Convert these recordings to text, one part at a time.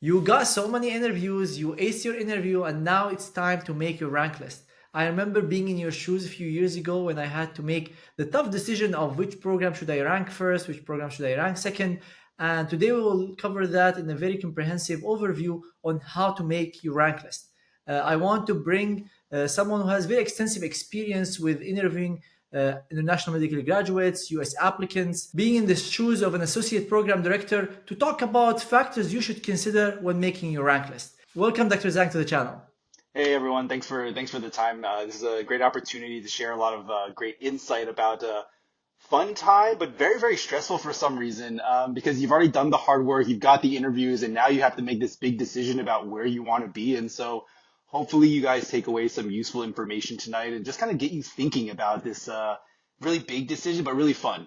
You got so many interviews, you aced your interview, and now it's time to make your rank list. I remember being in your shoes a few years ago when I had to make the tough decision of which program should I rank first, which program should I rank second. And today we will cover that in a very comprehensive overview on how to make your rank list. I want to bring someone who has very extensive experience with interviewing international medical graduates, US applicants, being in the shoes of an associate program director to talk about factors you should consider when making your rank list. Welcome, Dr. Zhang, to the channel. Hey everyone, thanks for the time. This is a great opportunity to share a lot of great insight about fun time, but very stressful for some reason. Because you've already done the hard work, you've got the interviews, and now you have to make this big decision about where you want to be. And so, hopefully, you guys take away some useful information tonight and just kind of get you thinking about this really big decision, but really fun.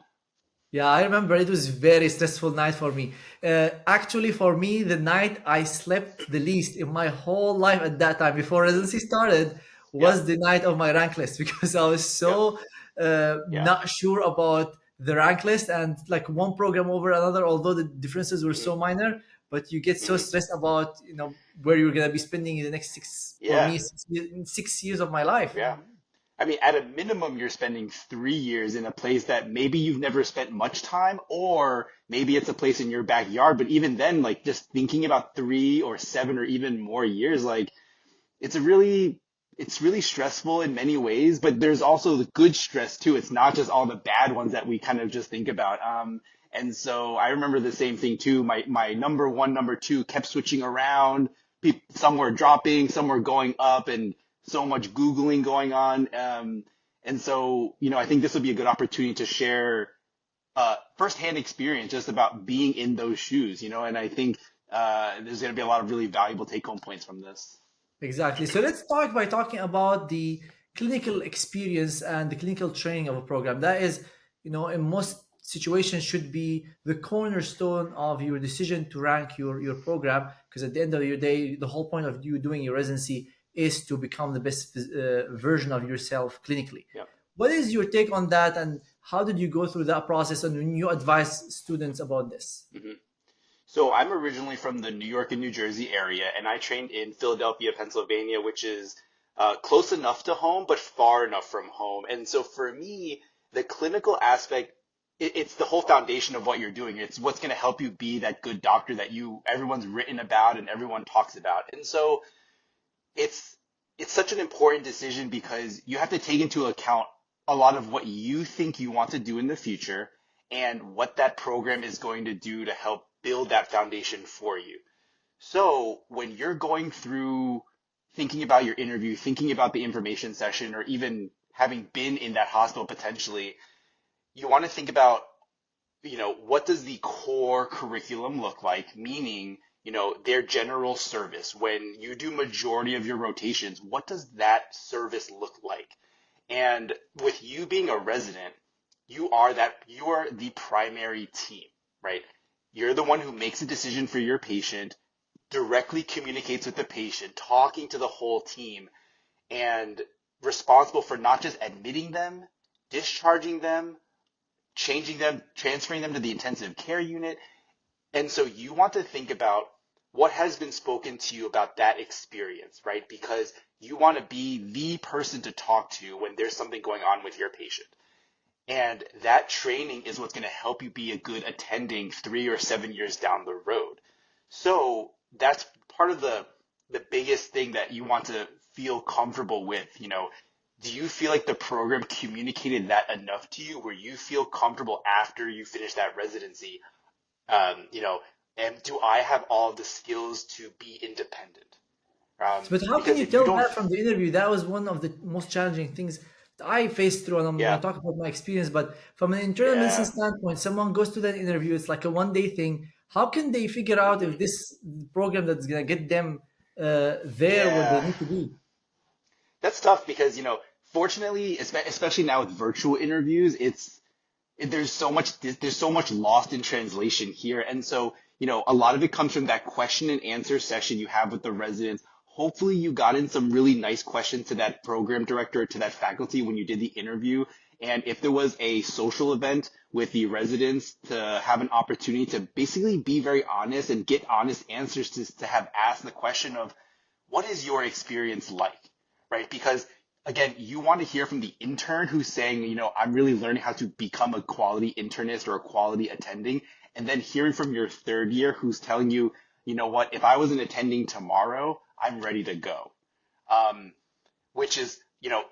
Yeah, I remember it was very stressful night for me. Actually, for me, the night I slept the least in my whole life at that time before residency started Yeah, was the night of my rank list because I was yeah, so yeah. not sure about the rank list and like one program over another, although the differences were Hmm. so minor, but you get so Hmm. stressed about, where you're going to be spending the next for Yeah, me, 6 years of my life. yeah. I mean, at a minimum, you're spending 3 years in a place that maybe you've never spent much time, or maybe it's a place in your backyard. But even then, like just thinking about 3 or 7 or even more years, like it's a really, it's really stressful in many ways. But there's also the good stress too. It's not just all the bad ones that we kind of just think about. And so I remember the same thing too. My number one, number two kept switching around. Some were dropping, some were going up, and so much Googling going on. And so, I think this would be a good opportunity to share firsthand experience just about being in those shoes, and I think there's going to be a lot of really valuable take home points from this. Exactly. So let's start by talking about the clinical experience and the clinical training of a program. That is, in most situations should be the cornerstone of your decision to rank your program. Because at the end of your day, the whole point of you doing your residency is to become the best version of yourself clinically. Yeah. What is your take on that, and how did you go through that process? And when you advise students about this? Hmm. So I'm originally from the New York and New Jersey area, and I trained in Philadelphia, Pennsylvania, which is close enough to home, but far enough from home. And so for me, the clinical aspect, it's the whole foundation of what you're doing. It's what's going to help you be that good doctor that everyone's written about and everyone talks about. And so it's it's such an important decision because you have to take into account a lot of what you think you want to do in the future and what that program is going to do to help build that foundation for you. So when you're going through thinking about your interview, thinking about the information session, or even having been in that hospital potentially, you want to think about, what does the core curriculum look like? Meaning, their general service. When you do majority of your rotations, what does that service look like? And with you being a resident, you are the primary team, right? You're the one who makes a decision for your patient, directly communicates with the patient, talking to the whole team, and responsible for not just admitting them, discharging them, changing them, transferring them to the intensive care unit. And so you want to think about what has been spoken to you about that experience, right? Because you want to be the person to talk to when there's something going on with your patient. And that training is what's going to help you be a good attending 3 or 7 years down the road. So that's part of the biggest thing that you want to feel comfortable with. Do you feel like the program communicated that enough to you where you feel comfortable after you finish that residency? Um, you know, and do I have all the skills to be independent? But how can Because you if you tell don't, that from the interview? That was one of the most challenging things that I faced through, and I'm going yeah, to talk about my experience. But from an internal medicine yeah, standpoint, someone goes to that interview, it's like a 1 day thing. How can they figure out hmm, if this program that's going to get them there where they yeah. need to be? That's tough because, fortunately, especially now with virtual interviews, there's so much lost in translation here. And so, a lot of it comes from that question and answer session you have with the residents. Hopefully you got in some really nice questions to that program director, to that faculty when you did the interview. And if there was a social event with the residents to have an opportunity to basically be very honest and get honest answers to have asked the question of, what is your experience like, right? Because again, you want to hear from the intern who's saying, I'm really learning how to become a quality internist or a quality attending. And then hearing from your third year who's telling you, you know what, if I wasn't attending tomorrow, I'm ready to go. Which is,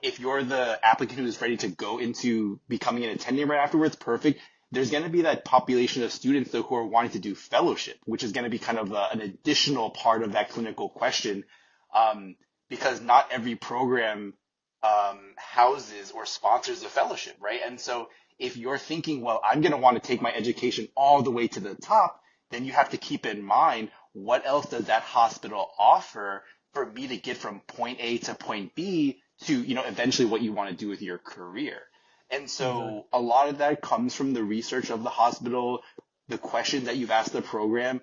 if you're the applicant who's ready to go into becoming an attending right afterwards, perfect. There's going to be that population of students though who are wanting to do fellowship, which is going to be kind of an additional part of that clinical question, because not every program houses or sponsors a fellowship, right? And so if you're thinking, well, I'm going to want to take my education all the way to the top, then you have to keep in mind, what else does that hospital offer for me to get from point A to point B to, eventually what you want to do with your career. And so a lot of that comes from the research of the hospital, the questions that you've asked the program.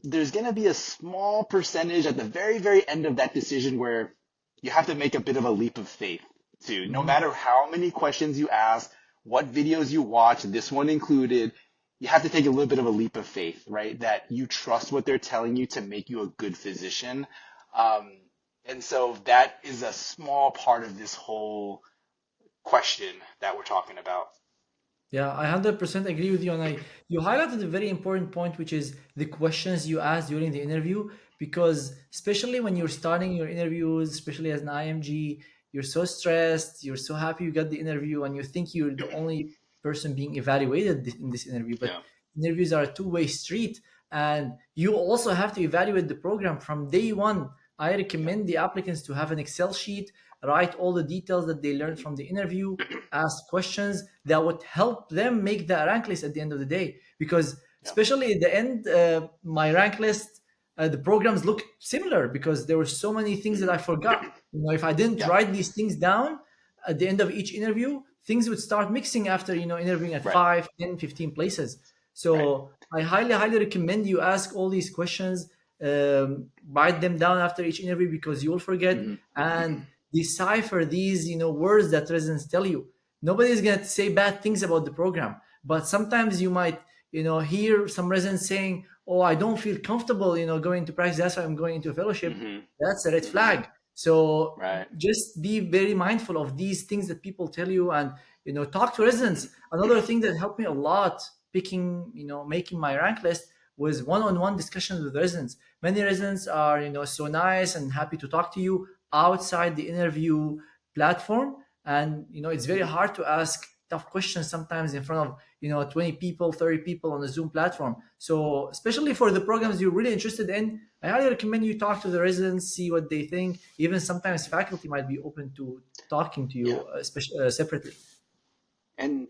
There's going to be a small percentage at the very, very end of that decision where you have to make a bit of a leap of faith too. No matter how many questions you ask, what videos you watch, this one included, you have to take a little bit of a leap of faith, right? That you trust what they're telling you to make you a good physician. And so that is a small part of this whole question that we're talking about. Yeah, I 100% agree with you. And you highlighted a very important point, which is the questions you ask during the interview. Because especially when you're starting your interviews, especially as an IMG, you're so stressed, you're so happy you got the interview, and you think you're the only person being evaluated in this interview. But Yeah. interviews are a two-way street, and you also have to evaluate the program from day one. I Yeah. recommend the applicants to have an Excel sheet, write all the details that they learned from the interview, ask questions that would help them make the rank list at the end of the day. Because Yeah. especially at the end, my rank list, the programs look similar because there were so many things that I forgot. If I didn't Yeah. write these things down at the end of each interview, things would start mixing after interviewing at Right. 5, 10, 15 places. Right. So I highly recommend you ask all these questions, write them down after each interview because you will forget, Mm-hmm. and decipher these words that residents tell you. Nobody is going to say bad things about the program, but sometimes you might hear some residents saying, oh, I don't feel comfortable going to practice, that's why I'm going into a fellowship. Mm-hmm. That's a red Mm-hmm. flag. So Right. just be very mindful of these things that people tell you, and talk to residents. Another thing that helped me a lot making my rank list was one-on-one discussions with residents. Many residents are so nice and happy to talk to you outside the interview platform, and it's very Mm-hmm. hard to ask tough questions sometimes in front of 20 people, 30 people on a Zoom platform. So especially for the programs you're really interested in, I highly recommend you talk to the residents, see what they think. Even sometimes faculty might be open to talking to Yeah. you, separately. And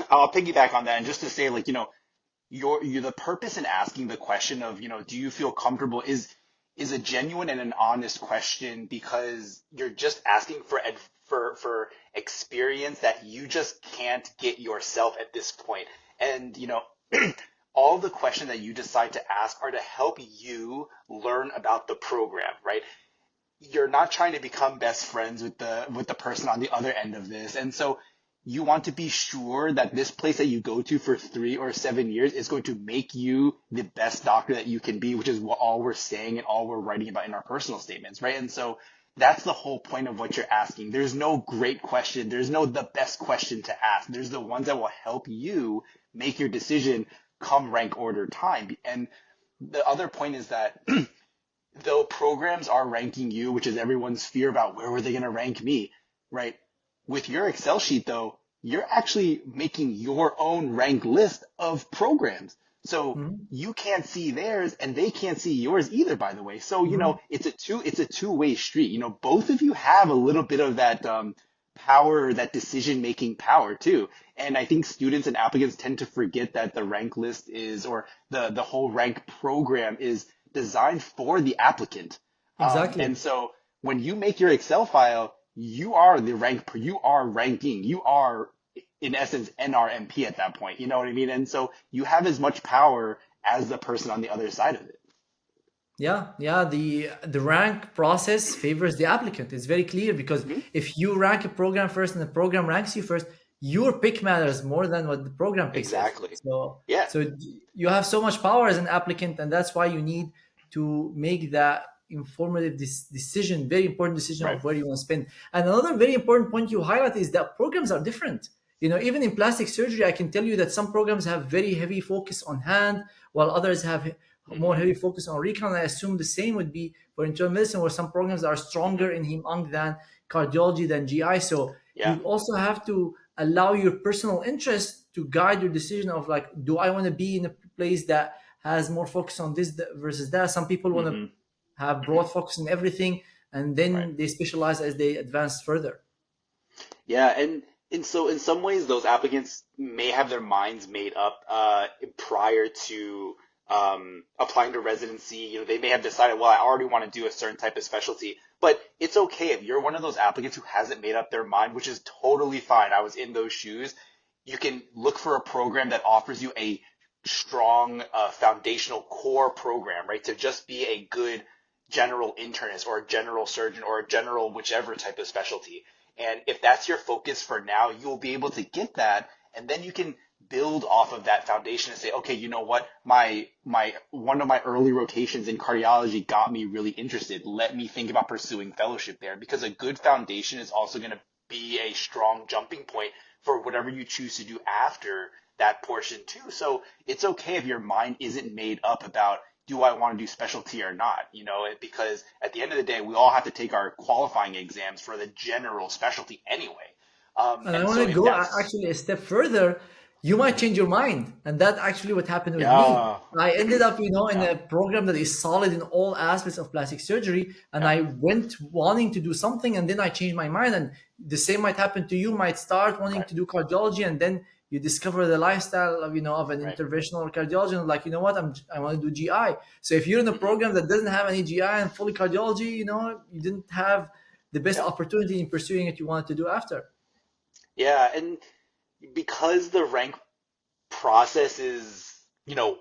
I'll piggyback on that, and just to say, like, you're the purpose in asking the question of, do you feel comfortable is a genuine and an honest question, because you're just asking for experience that you just can't get yourself at this point. And all the questions that you decide to ask are to help you learn about the program, right? You're not trying to become best friends with the person on the other end of this. And so you want to be sure that this place that you go to for 3 or 7 years is going to make you the best doctor that you can be, which is what all we're saying and all we're writing about in our personal statements, right? And so that's the whole point of what you're asking. There's no great question. There's no the best question to ask. There's the ones that will help you make your decision come rank order time. And the other point is that though programs are ranking you, which is everyone's fear about where were they going to rank me, right? With your Excel sheet, though, you're actually making your own rank list of programs. So Mhm. you can't see theirs and they can't see yours either, by the way. So, Mhm. it's a two-way street. Both of you have a little bit of that power, that decision-making power too. And I think students and applicants tend to forget that the rank list is, or the whole rank program is designed for the applicant. Exactly. And so when you make your Excel file, you are you are ranking, you are in essence NRMP at that point. You know what I mean? And so you have as much power as the person on the other side of it. Yeah, yeah. The rank process favors the applicant. It's very clear because Hmm. if you rank a program first and the program ranks you first, your pick matters more than what the program picks it. Exactly. So Yeah. so you have so much power as an applicant, and that's why you need to make that informative decision, very important decision Right. of where you want to spend. And another very important point you highlight is that programs are different. Even in plastic surgery, I can tell you that some programs have very heavy focus on hand, while others have more Hmm. heavy focus on recon. I assume the same would be for internal medicine, where some programs are stronger in hem-onc than cardiology than GI. So Yeah. you also have to allow your personal interest to guide your decision of like, do I want to be in a place that has more focus on this versus that? Some people want to Hmm. have broad focus in everything, and Right. then they specialize as they advance further. Yeah, and so in some ways, those applicants may have their minds made up prior to applying to residency. They may have decided, well, I already want to do a certain type of specialty. But it's okay if you're one of those applicants who hasn't made up their mind, which is totally fine. I was in those shoes. You can look for a program that offers you a strong foundational core program, right? To just be a good general internist or a general surgeon or a general whichever type of specialty. And if that's your focus for now, you'll be able to get that, and then you can build off of that foundation and say, okay, you know what? My one of my early rotations in cardiology got me really interested. Let me think about pursuing fellowship there, because a good foundation is also going to be a strong jumping point for whatever you choose to do after that portion too. So it's okay if your mind isn't made up about, do I want to do specialty or not? Because at the end of the day, we all have to take our qualifying exams for the general specialty anyway. And I And want so to if go that's, actually a step further. You might Mhm. change your mind, and that actually what happened with me. Yeah, I ended up, in yeah, a program that is solid in all aspects of plastic surgery, and yeah, I went wanting to do something, and then I changed my mind. And the same might happen to you. Might start wanting right, to do cardiology, and then you discover the lifestyle of of an right. interventional cardiologist. And like, what, I want to do GI. So if you're in a Hmm. program that doesn't have any GI and fully cardiology, you didn't have the best Yep. opportunity in pursuing it you wanted to do after. Yeah, and because the rank process is,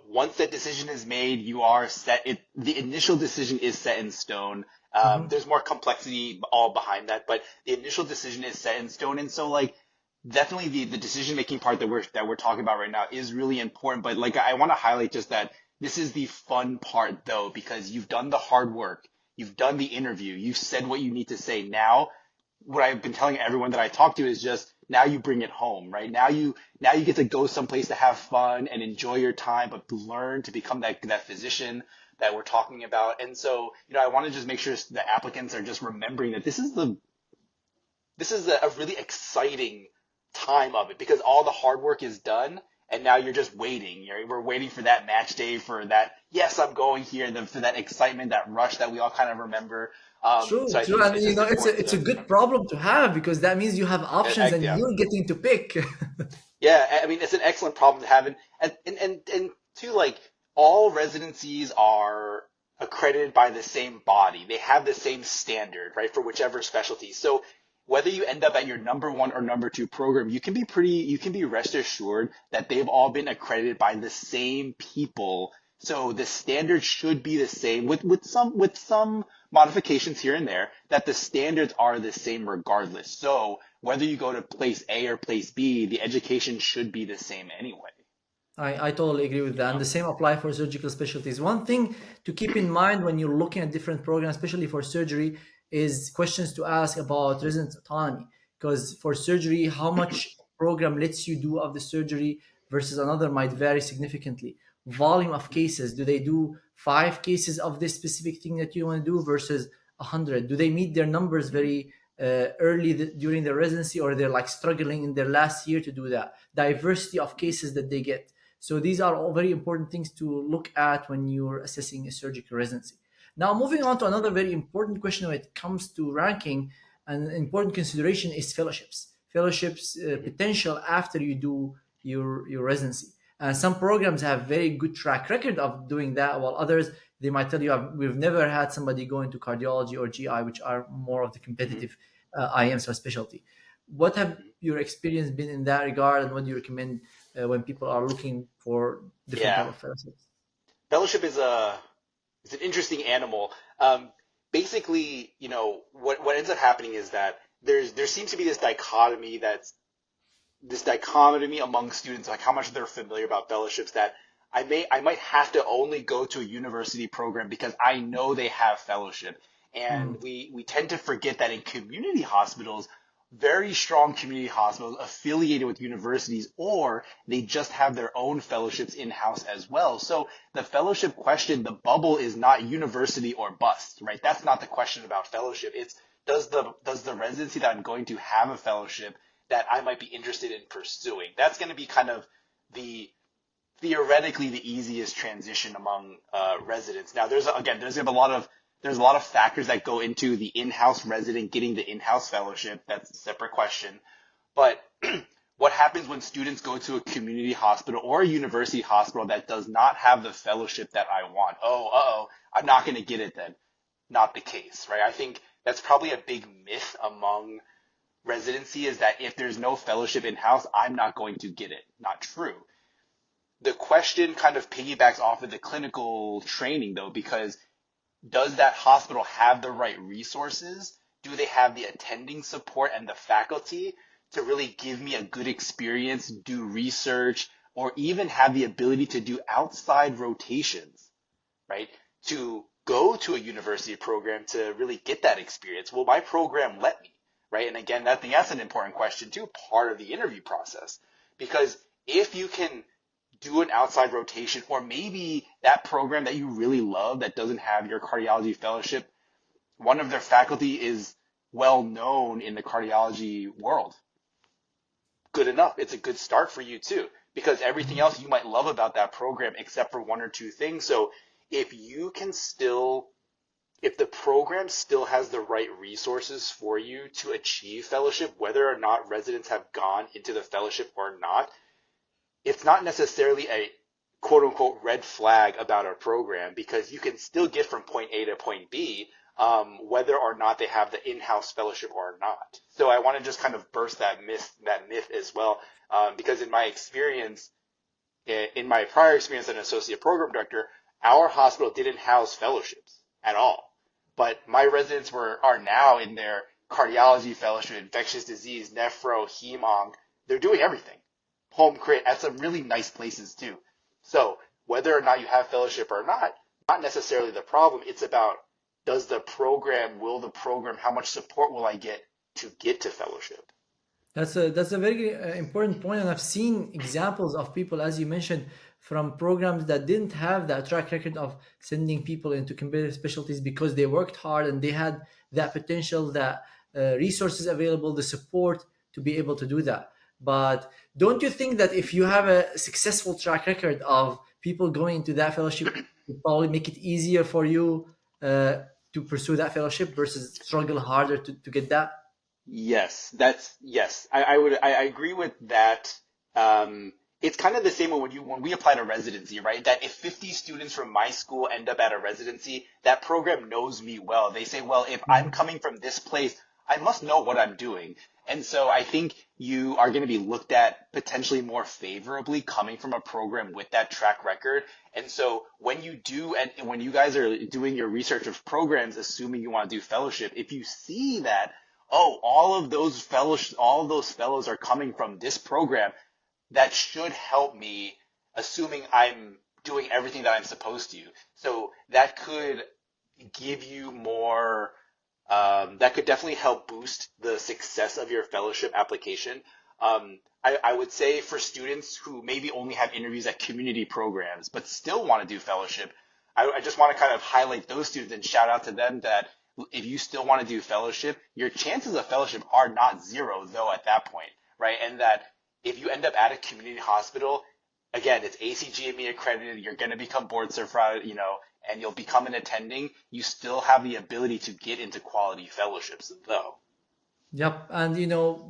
once that decision is made, you are set. The initial decision is set in stone. Mhm. There's more complexity all behind that, but the initial decision is set in stone. And so, like, definitely the decision making part that we're talking about right now is really important. But like, I want to highlight just that this is the fun part though, because you've done the hard work, you've done the interview, you've said what you need to say. Now what I've been telling everyone that I talk to is just, now you bring it home, right? Now you get to go someplace to have fun and enjoy your time, but learn to become that physician that we're talking about. And so, I want to just make sure the applicants are just remembering that this is a really exciting time of it, because all the hard work is done, and now you're just waiting. We're waiting for that match day, for that, yes, I'm going here, for that excitement, that rush that we all kind of remember. So True, I true, think and it's just important it's a to good problem to have because that means you have options and yeah. you're getting to pick. Yeah, I mean, it's an excellent problem to have, and too, like, all residencies are accredited by the same body. They have the same standard, right, for whichever specialty. So whether you end up at your number one or number two program, you can be rest assured that they've all been accredited by the same people. So the standard should be the same, with some modifications here and there, that the standards are the same regardless. So whether you go to place A or place B, the education should be the same anyway. I totally agree with that. And the same apply for surgical specialties. One thing to keep in mind when you're looking at different programs, especially for surgery, is questions to ask about resident autonomy. Because for surgery, how much program lets you do of the surgery versus another might vary significantly. Volume of cases, do they do 5 cases of this specific thing that you want to do versus 100? Do they meet their numbers very early during their residency, or they're like struggling in their last year to do that? Diversity of cases that they get, so these are all very important things to look at when you're assessing a surgical residency. Now, moving on to another very important question when it comes to ranking, an important consideration is fellowships. Fellowships Mhm. potential after you do your residency. Some programs have very good track record of doing that, while others they might tell you, we've never had somebody go into cardiology or GI, which are more of the Mhm. competitive IMs or specialty. What have Mhm. your experience been in that regard, and what do you recommend when people are looking for different type Yeah, of fellowships? fellowship is an interesting animal. Basically, what ends up happening is that there seems to be this dichotomy that's this dichotomy among students, like how much they're familiar about fellowships, that I might have to only go to a university program because I know they have fellowship. And Mm. we tend to forget that in community hospitals, very strong community hospitals affiliated with universities, or they just have their own fellowships in-house as well. So the fellowship question, the bubble is not university or bust, right? That's not the question about fellowship. It's does the residency that I'm going to have a fellowship that I might be interested in pursuing? That's going to be kind of the theoretically the easiest transition among residents. Now, there's a lot of factors that go into the in-house resident getting the in-house fellowship. That's a separate question. But what happens when students go to a community hospital or a university hospital that does not have the fellowship that I want? I'm not going to get it then. Not the case, right? I think that's probably a big myth among residency, is that if there's no fellowship in-house, I'm not going to get it. Not true. The question kind of piggybacks off of the clinical training, though, because does that hospital have the right resources? Do they have the attending support and the faculty to really give me a good experience, do research, or even have the ability to do outside rotations, right? To go to a university program to really get that experience. Will my program let me, right? And again, I think that's an important question too, part of the interview process. Because if you can do an outside rotation, or maybe that program that you really love that doesn't have your cardiology fellowship, one of their faculty is well known in the cardiology world. Good enough. It's a good start for you too, because everything else you might love about that program except for one or two things. So if you can still, if the program still has the right resources for you to achieve fellowship, whether or not residents have gone into the fellowship or not, it's not necessarily a quote unquote red flag about our program, because you can still get from point A to point B, whether or not they have the in-house fellowship or not. So I want to just kind of burst that myth as well, because in my experience, in my prior experience as an associate program director, our hospital didn't house fellowships at all. But my residents are now in their cardiology fellowship, infectious disease, nephro, hem-onc. They're doing everything. Home crit at some really nice places too. So whether or not you have fellowship or not necessarily the problem. It's about, will the program, how much support will I get to get to fellowship? That's a very important point, and I've seen examples of people, as you mentioned, from programs that didn't have that track record of sending people into competitive specialties because they worked hard and they had that potential, that resources available, the support to be able to do that. But don't you think that if you have a successful track record of people going into that fellowship, it probably make it easier for you to pursue that fellowship versus struggle harder to get that? Yes. I agree with that. It's kind of the same when we apply to residency, right? That if 50 students from my school end up at a residency, that program knows me well. They say, well, if I'm Mhm. coming from this place, I must know what I'm doing. And so I think you are going to be looked at potentially more favorably coming from a program with that track record. And so when you do, and when you guys are doing your research of programs, assuming you want to do fellowship, if you see that, oh, all of those fellows are coming from this program, that should help me, assuming I'm doing everything that I'm supposed to. So that could give you more, that could definitely help boost the success of your fellowship application. I would say for students who maybe only have interviews at community programs but still want to do fellowship, I just want to kind of highlight those students and shout out to them that if you still want to do fellowship, your chances of fellowship are not zero though at that point, right? And that if you end up at a community hospital, again, it's ACGME accredited, you're going to become board certified, and you'll become an attending, you still have the ability to get into quality fellowships though. Yep. And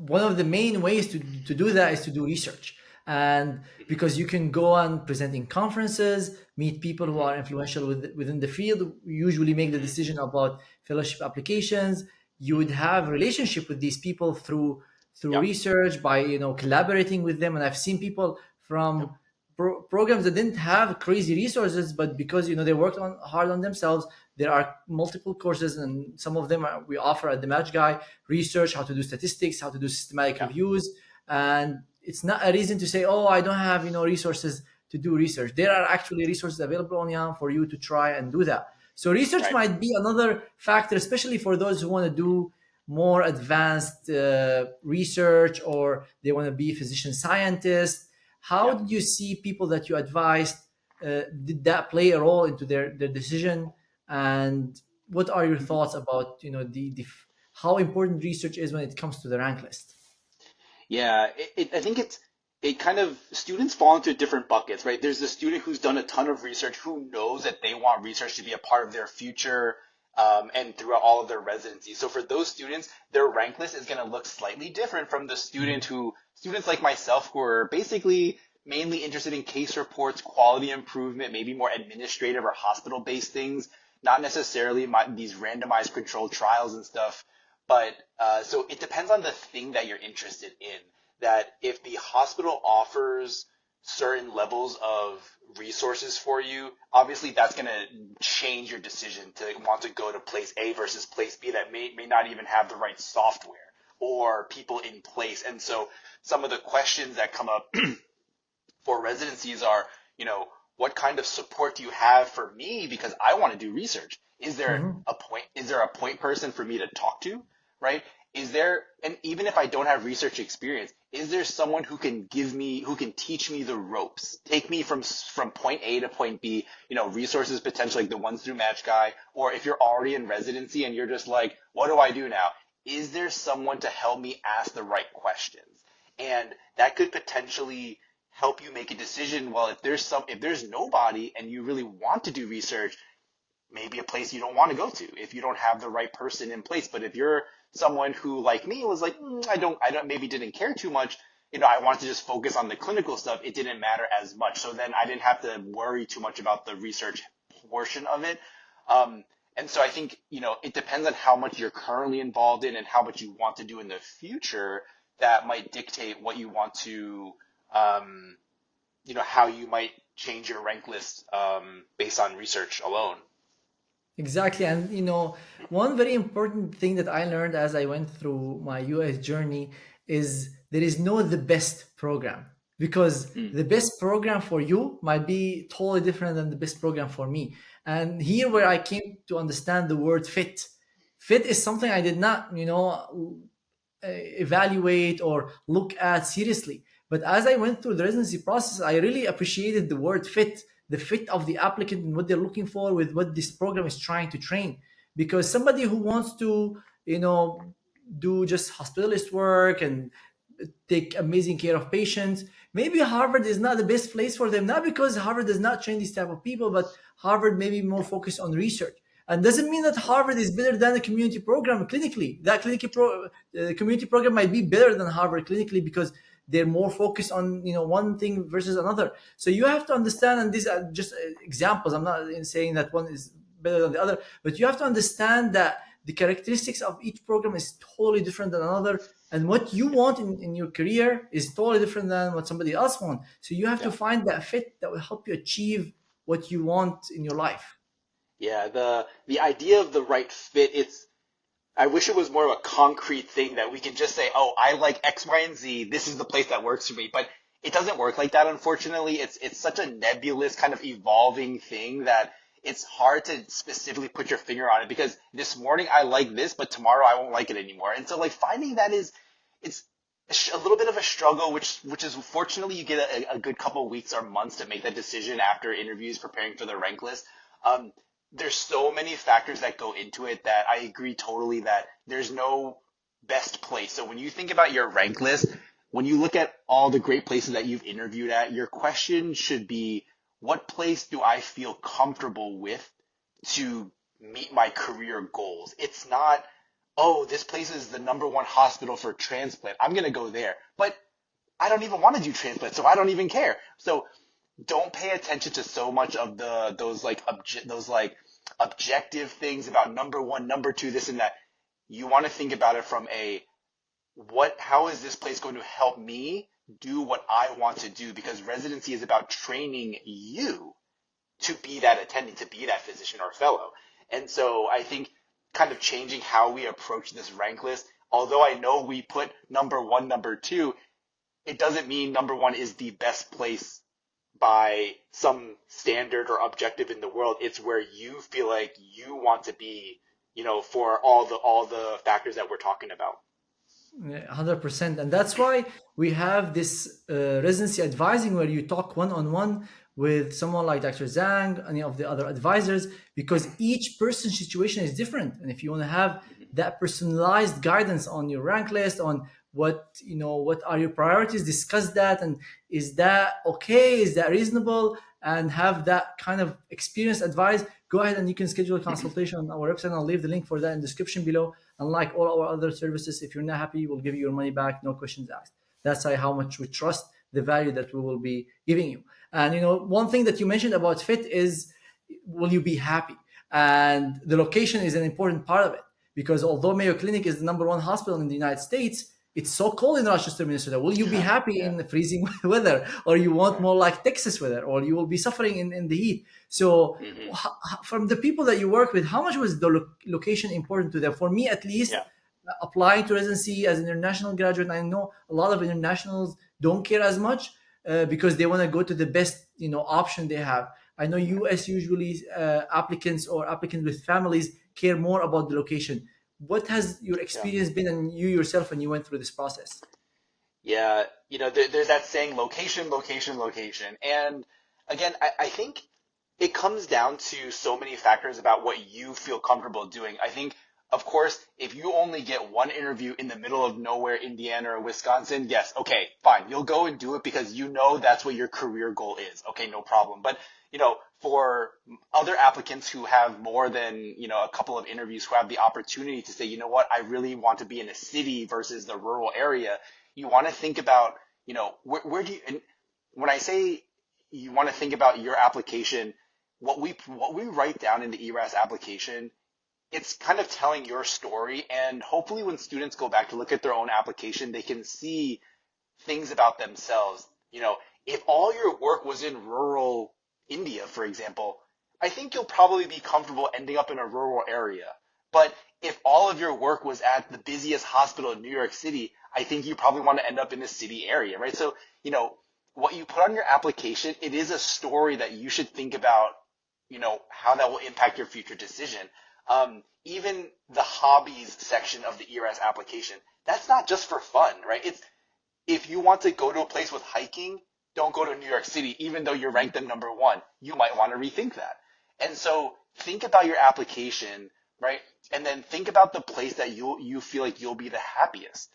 one of the main ways to do that is to do research. And because you can go on present in conferences, meet people who Hmm. are influential within the field, usually make the Hmm. decision about fellowship applications. You would have relationship with these people through Yep. research by collaborating with them. And I've seen people Yep. from programs that didn't have crazy resources, but because they worked on hard on themselves, there are multiple courses, and some of them we offer at the Match Guy: research, how to do statistics, how to do systematic Yep. reviews, and it's not a reason to say, oh, I don't have resources to do research. There are actually resources available online for you to try and do that. So research Right. might be another factor, especially for those who want to do more advanced research, or they want to be physician scientists. How Yeah. did you see people that you advised? Did that play a role into their decision? And what are your Mhm. thoughts about how important research is when it comes to the rank list? Yeah, I think it kind of students fall into different buckets, right? There's the student who's done a ton of research who knows that they want research to be a part of their future and throughout all of their residency. So for those students, their rank list is going to look slightly different from the students like myself who are basically mainly interested in case reports, quality improvement, maybe more administrative or hospital-based things, not necessarily these randomized controlled trials and stuff. But so it depends on the thing that you're interested in. That if the hospital offers certain levels of resources for you, obviously that's going to change your decision to want to go to place A versus place B that may not even have the right software or people in place. And so some of the questions that come up for residencies are, what kind of support do you have for me because I want to do research? Mhm. Is there a point person for me to talk to, right? Is there, and even if I don't have research experience, is there someone who can teach me the ropes, take me from point A to point B, resources potentially like the ones through Match Guy, or if you're already in residency and you're just like, what do I do now? Is there someone to help me ask the right questions? And that could potentially help you make a decision. Well, if there's nobody and you really want to do research, maybe a place you don't want to go to if you don't have the right person in place. But if you're someone who, like me, was like, maybe didn't care too much, I wanted to just focus on the clinical stuff, it didn't matter as much. So then I didn't have to worry too much about the research portion of it. And so I think, it depends on how much you're currently involved in and how much you want to do in the future that might dictate what you want to, um, how you might change your rank list based on research alone. Exactly. And one very important thing that I learned as I went through my US journey is there is no the best program, because Mm. the best program for you might be totally different than the best program for me. And here where I came to understand the word fit. Fit is something I did not, evaluate or look at seriously. But as I went through the residency process, I really appreciated the word fit, the fit of the applicant and what they're looking for with what this program is trying to train. Because somebody who wants to, do just hospitalist work and take amazing care of patients, maybe Harvard is not the best place for them. Not because Harvard does not train these type of people, but Harvard may be more Yeah. focused on research. And doesn't mean that Harvard is better than a community program clinically. That community program might be better than Harvard clinically because they're more focused on one thing versus another. So you have to understand, and these are just examples. I'm not saying that one is better than the other, but you have to understand that the characteristics of each program is totally different than another, and what you want in your career is totally different than what somebody else wants. So you have to Yeah. find that fit that will help you achieve what you want in your life. Yeah. The idea of the right fit, I wish it was more of a concrete thing that we can just say, oh, I like X, Y, and Z. This is the place that works for me. But it doesn't work like that, unfortunately. It's such a nebulous kind of evolving thing that it's hard to specifically put your finger on it because this morning I like this, but tomorrow I won't like it anymore. And so like finding that it's a little bit of a struggle, which is fortunately you get a good couple of weeks or months to make that decision after interviews, preparing for the rank list. Um, there's so many factors that go into it that I agree totally that there's no best place. So when you think about your rank list, when you look at all the great places that you've interviewed at, your question should be, what place do I feel comfortable with to meet my career goals? It's not, oh, this place is the number one hospital for transplant. I'm going to go there. But I don't even want to do transplant, so I don't even care. So don't pay attention to so much of those like objective things about number one, number two, this and that. You want to think about it from how is this place going to help me do what I want to do? Because residency is about training you to be that attending, to be that physician or fellow. And so I think kind of changing how we approach this rank list, although I know we put number one, number two, it doesn't mean number one is the best place by some standard or objective in the world. It's where you feel like you want to be, for all the factors that we're talking about. Yeah, 100%. And that's why we have this residency advising where you talk one on one with someone like Dr. Zhang, any of the other advisors, because Hmm. each person's situation is different. And if you want to have Hmm. that personalized guidance on your rank list, on what are your priorities, discuss that. And is that okay? Is that reasonable? And have that kind of experienced advice, go ahead and you can schedule a consultation on our website. I'll leave the link for that in the description below. Unlike all our other services, if you're not happy, we'll give you your money back, no questions asked. That's how much we trust the value that we will be giving you. And one thing that you mentioned about fit is, will you be happy? And the location is an important part of it, because although Mayo Clinic is the number one hospital in the United States, it's so cold in Rochester, Minnesota. Will you be happy Yeah. in the freezing weather, or you want Yeah. more like Texas weather, or you will be suffering in the heat? So, Hmm. from the people that you work with, how much was the location important to them? For me, at least, Yeah. applying to residency as an international graduate, I know a lot of internationals don't care as much because they want to go to the best option they have. I know US usually applicants or applicants with families care more about the location. What has your Yeah. experience been, and you yourself, when you went through this process? Yeah, there's that saying, location, location, location. And again, I think it comes down to so many factors about what you feel comfortable doing. I think, of course, if you only get one interview in the middle of nowhere, Indiana or Wisconsin, yes, okay, fine. You'll go and do it because you know that's what your career goal is. Okay, no problem. But, for other applicants who have more than, a couple of interviews, who have the opportunity to say, you know what, I really want to be in a city versus the rural area, you want to think about, where do you, and when I say you want to think about your application, what we write down in the ERAS application, it's kind of telling your story. And hopefully when students go back to look at their own application, they can see things about themselves. If all your work was in rural India, for example, I think you'll probably be comfortable ending up in a rural area. But if all of your work was at the busiest hospital in New York City, I think you probably want to end up in a city area, right? So, what you put on your application, it is a story that you should think about, how that will impact your future decision. Even the hobbies section of the ERAS application, that's not just for fun, right? If you want to go to a place with hiking, don't go to New York City, even though you're ranked them number one. You might want to rethink that. And so think about your application, right? And then think about the place that you feel like you'll be the happiest.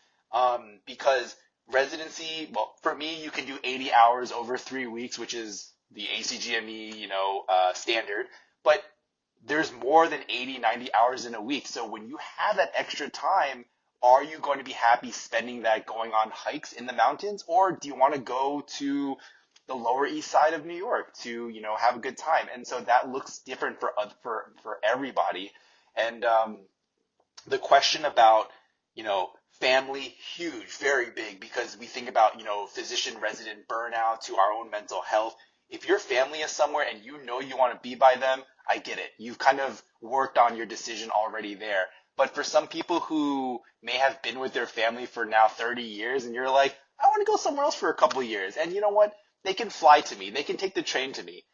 Because residency, well, for me, you can do 80 hours over 3 weeks, which is the ACGME, standard. But there's more than 80, 90 hours in a week. So when you have that extra time, are you going to be happy spending that going on hikes in the mountains, or do you want to go to the Lower East Side of New York to have a good time? And so that looks different for everybody. And the question about family, huge, very big, because we think about physician resident burnout to our own mental health. If your family is somewhere and you want to be by them, I get it. You've kind of worked on your decision already there. But for some people who may have been with their family for now 30 years, and you're like, I want to go somewhere else for a couple of years, and you know what, they can fly to me, they can take the train to me.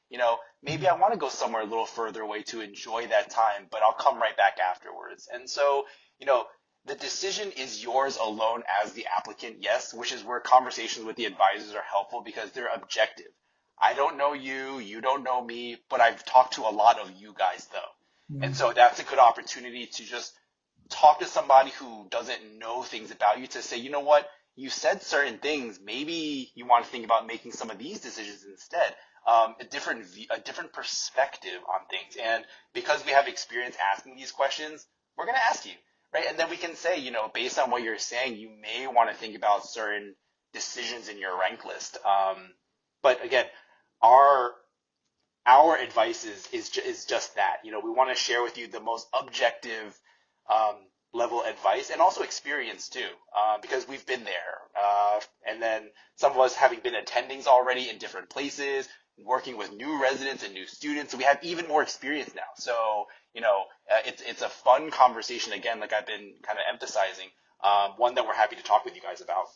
Maybe I want to go somewhere a little further away to enjoy that time, but I'll come right back afterwards. And so, you know the decision is yours alone as the applicant, yes, which is where conversations with the advisors are helpful because they're objective. I don't know you, you don't know me, but I've talked to a lot of you guys though. And Mhm. so that's a good opportunity to just talk to somebody who doesn't know things about you, to say, you know what, you said certain things. Maybe you want to think about making some of these decisions instead. A different perspective on things. And because we have experience asking these questions, we're going to ask you, right? And then we can say, based on what you're saying, you may want to think about certain decisions in your rank list. But again, our our advice is just that. We want to share with you the most objective um, level advice, and also experience too, because we've been there. And then some of us having been attendings already in different places, working with new residents and new students, so we have even more experience now. So it's a fun conversation again, like I've been kind of emphasizing, one that we're happy to talk with you guys about.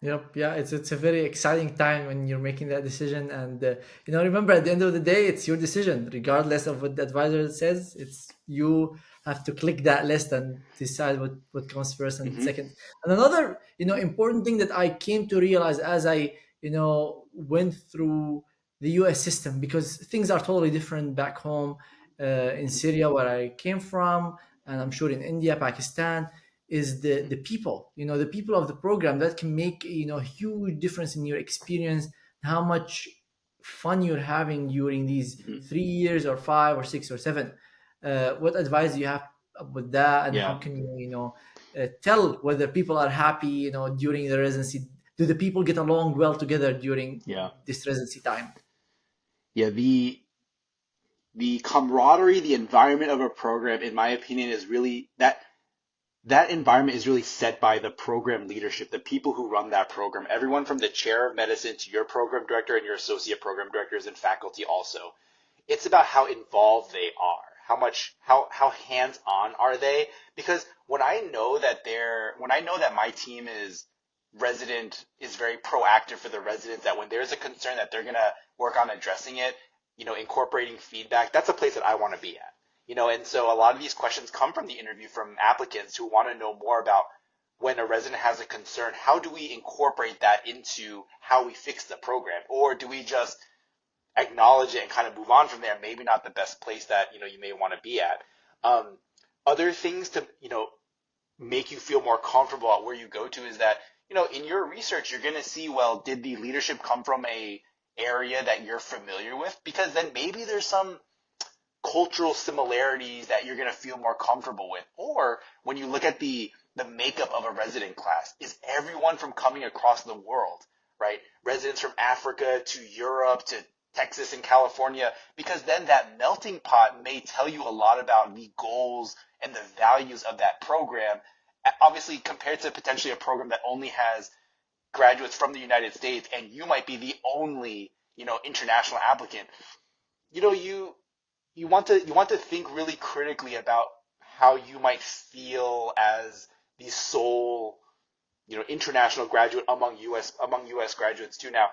Yep. Yeah. It's a very exciting time when you're making that decision, and remember, at the end of the day, it's your decision, regardless of what the advisor says. It's you have to click that list and decide what comes first and Hmm. second. And another important thing that I came to realize as I went through the U.S. system, because things are totally different back home in Hmm. Syria, where I came from, and I'm sure in India, Pakistan, is the Hmm. people, the people of the program that can make a huge difference in your experience, how much fun you're having during these Hmm. 3 years or 5 or 6 or 7. What advice do you have with that, and how Yeah. can you tell whether people are happy during the residency? Do the people get along well together during Yeah. this residency time? Yeah. The camaraderie, the environment of a program, in my opinion, is really that environment is really set by the program leadership, the people who run that program, everyone from the chair of medicine to your program director and your associate program directors and faculty also. It's about how involved they are, how hands on are they? Because when I know that my team is very proactive for the residents, that when there's a concern that they're gonna work on addressing it, incorporating feedback, that's a place that I want to be at. And so a lot of these questions come from the interview from applicants who want to know more about when a resident has a concern, how do we incorporate that into how we fix the program? Or do we just acknowledge it and kind of move on from there? Maybe not the best place that, you may want to be at. Um, Other things to, make you feel more comfortable at where you go to is that, in your research, you're going to see, well, did the leadership come from a area that you're familiar with? Because then maybe there's some cultural similarities that you're going to feel more comfortable with. Or when you look at the makeup of a resident class, is everyone from coming across the world, right? Residents from Africa to Europe to Texas and California, because then that melting pot may tell you a lot about the goals and the values of that program. Obviously, compared to potentially a program that only has graduates from the United States, and you might be the only, international applicant. You want to think really critically about how you might feel as the sole, international graduate among US graduates too. Now,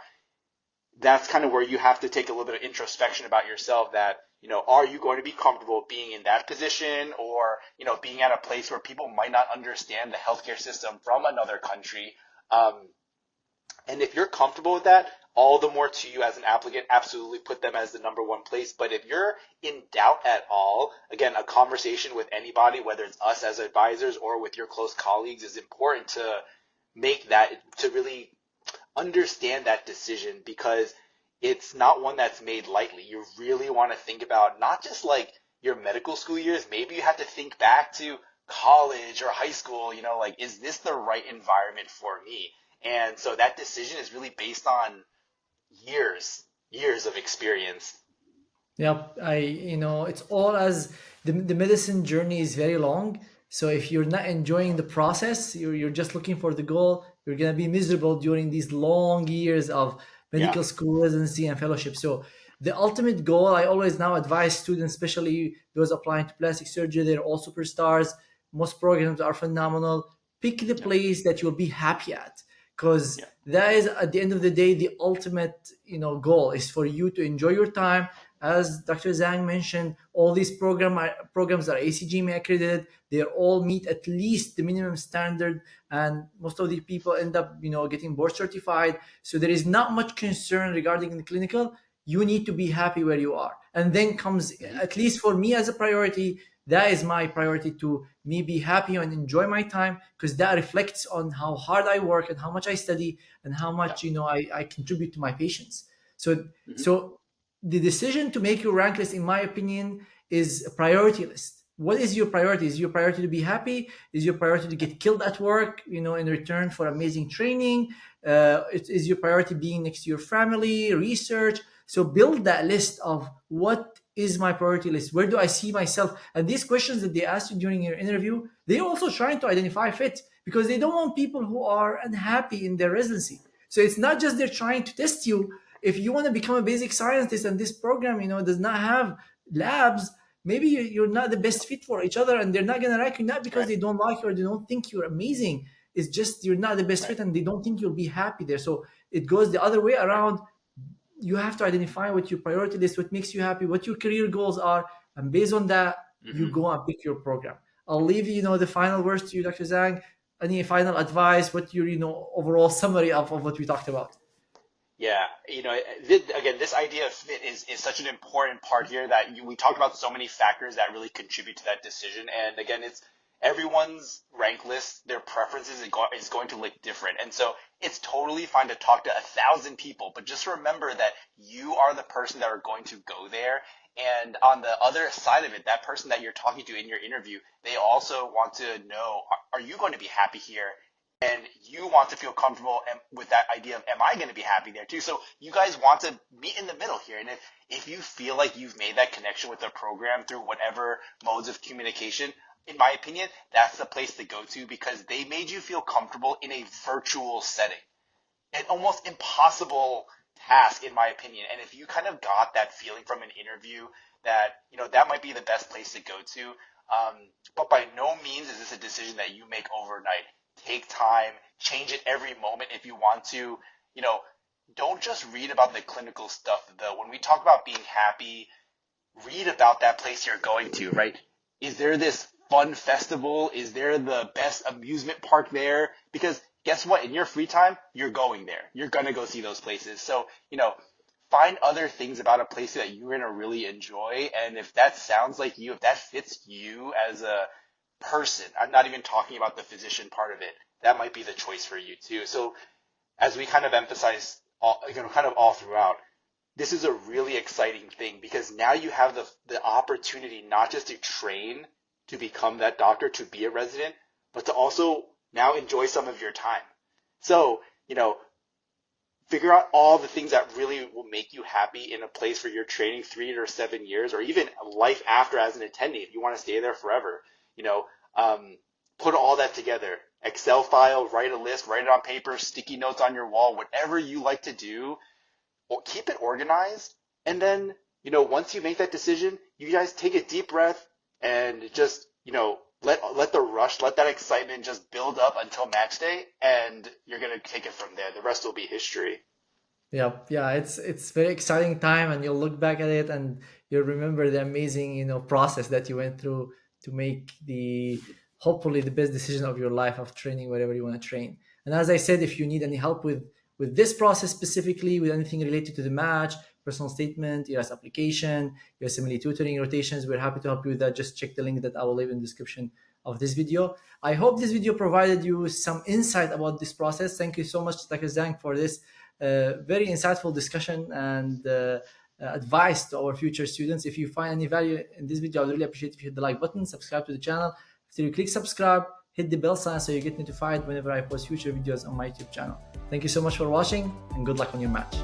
that's kind of where you have to take a little bit of introspection about yourself, that, are you going to be comfortable being in that position, or, being at a place where people might not understand the healthcare system from another country. And if you're comfortable with that, all the more to you as an applicant. Absolutely put them as the number one place. But if you're in doubt at all, again, a conversation with anybody, whether it's us as advisors or with your close colleagues, is important to make that, to really understand that decision, because it's not one that's made lightly. You really want to think about not just like your medical school years, maybe you have to think back to college or high school, like, is this the right environment for me? And so that decision is really based on years of experience. Yep, it's all as the medicine journey is very long. So if you're not enjoying the process, you're just looking for the goal, you're gonna be miserable during these long years of Yeah. medical school residency and fellowship. So the ultimate goal, I always now advise students, especially those applying to plastic surgery, they're all superstars. Most programs are phenomenal. Pick the Yeah. place that you'll be happy at, because Yeah. that is at the end of the day the ultimate goal is for you to enjoy your time. As Dr. Zhang mentioned, all these programs are ACGME accredited. They all meet at least the minimum standard, and most of the people end up, getting board certified. So there is not much concern regarding the clinical. You need to be happy where you are, and then comes, Hmm. at least for me as a priority, that is my priority, to me be happy and enjoy my time, because that reflects on how hard I work and how much I study and how Yeah. much I contribute to my patients. So Hmm. so the decision to make your rank list, in my opinion, is a priority list. What is your priority? Is your priority to be happy? Is your priority to Yeah. get killed at work, in return for amazing training? Is your priority being next to your family, research? So build that list of what is my priority list? Where do I see myself? And these questions that they ask you during your interview, they're also trying to identify fit, because they don't want people who are unhappy in their residency. So it's not just they're trying to test you. If you want to become a basic scientist and this program, does not have labs, maybe you're not the best fit for each other, and they're not going to like you, not because Right. they don't like you or they don't think you're amazing. it's just you're not the best fit and they don't think you'll be happy there. So it goes the other way around. You have to identify what your priority list, what makes you happy, what your career goals are, and based on that, you go and pick your program. I'll leave the final words to you, Dr. Zhang. Any final advice? What your overall summary of what we talked about? Yeah, again, this idea of fit is such an important part here that we talked about so many factors that really contribute to that decision. And again, it's everyone's rank list, their preferences is going to look different. And so it's totally fine to talk to 1,000 people, but just remember that you are the person that are going to go there. And on the other side of it, that person that you're talking to in your interview, they also want to know, are you going to be happy here? And you want to feel comfortable with that idea of, am I going to be happy there too? So you guys want to meet in the middle here. And if you feel like you've made that connection with the program through whatever modes of communication, in my opinion, that's the place to go to, because they made you feel comfortable in a virtual setting. An almost impossible task, in my opinion. And if you kind of got that feeling from an interview, that that might be the best place to go to. But by no means is this a decision that you make overnight. Take time, change it every moment if you want to. Don't just read about the clinical stuff, though. When we talk about being happy, read about that place you're going to, right? Is there this fun festival? Is there the best amusement park there? Because guess what? In your free time, you're going there. You're going to go see those places. So, find other things about a place that you're going to really enjoy. And if that sounds like you, if that fits you as a person, I'm not even talking about the physician part of it, that might be the choice for you too. So as we kind of emphasize all throughout, this is a really exciting thing, because now you have the opportunity not just to train to become that doctor, to be a resident, but to also now enjoy some of your time. So, figure out all the things that really will make you happy in a place where you're training 3 or 7 years, or even life after as an attending, if you want to stay there forever. Put all that together. Excel file, write a list, write it on paper, sticky notes on your wall, whatever you like to do, or keep it organized. And then, once you make that decision, you guys take a deep breath and just, let the rush, let that excitement just build up until match day, and you're going to take it from there. The rest will be history. Yeah, it's very exciting time, and you'll look back at it and you'll remember the amazing process that you went through to make hopefully the best decision of your life of training wherever you want to train. And as I said, if you need any help with this process specifically, with anything related to the match, personal statement, ERS application, USMLE tutoring rotations, we're happy to help you with that. Just check the link that I will leave in the description of this video. I hope this video provided you some insight about this process. Thank you so much, Dr. Zhang, for this very insightful discussion and advice to our future students. If you find any value in this video, I would really appreciate if you hit the like button, subscribe to the channel. After you click subscribe, hit the bell sign so you get notified whenever I post future videos on my YouTube channel. Thank you so much for watching, and good luck on your match.